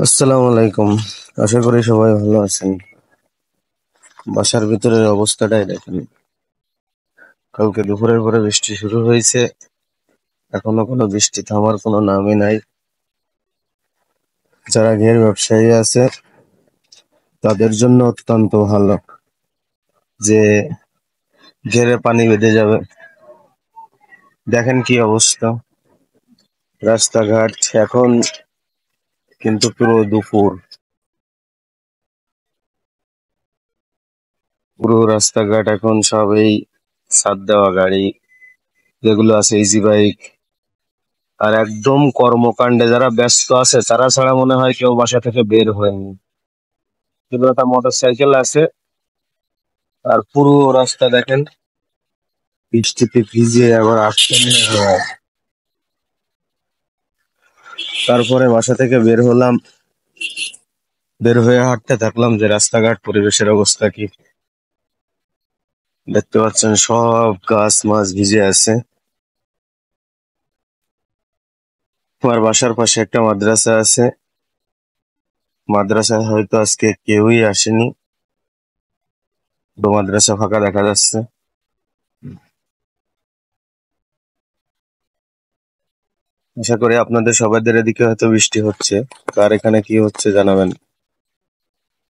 আসসালামু আলাইকুম। আশা করি সবাই ভালো আছেন। বাসার ভিতরের অবস্থাটাই দেখেন। কালকে দুপুরের পরে বৃষ্টি শুরু হয়েছে, এখনো কোনো বৃষ্টি থামার কোনো নামই নাই। যারা ঘের ব্যবসায়ী আছে তাদের জন্য অত্যন্ত ভালো যে ঘেরে পানি বেঁধে যাবে। দেখেন কি অবস্থা রাস্তাঘাট এখন, কিন্তু পুরো দুপুর, পুরো রাস্তাঘাট এখন সব এই ছাদ দেওয়া গাড়ি যেগুলো আছে, ইজি বাইক, আর একদম কর্মকাণ্ডে যারা ব্যস্ত আছে তারা ছাড়া মনে হয় কেউ বাসা থেকে বের হয়নি। কিন্তু একটা মোটর সাইকেল আছে, আর পুরো রাস্তা দেখেন বৃষ্টিতে ভিজে আবার আসতে মনে হয়। তারপরে বাসা থেকে বের হলাম, বের হয়ে হাঁটতে থাকলাম যে রাস্তাঘাট পরিবেশের অবস্থা কি। দেখতে পাচ্ছেন সব গাছ মাছ ভিজে আছে। আমার বাসার পাশে একটা মাদ্রাসা আছে, মাদ্রাসায় হয়তো আজকে কেউই আসেনি, তো মাদ্রাসা ফাঁকা দেখা যাচ্ছে। আশা করি আপনাদের সবাইদের এদিকে হয়তো বৃষ্টি হচ্ছে, কার এখানে কি হচ্ছে জানাবেন।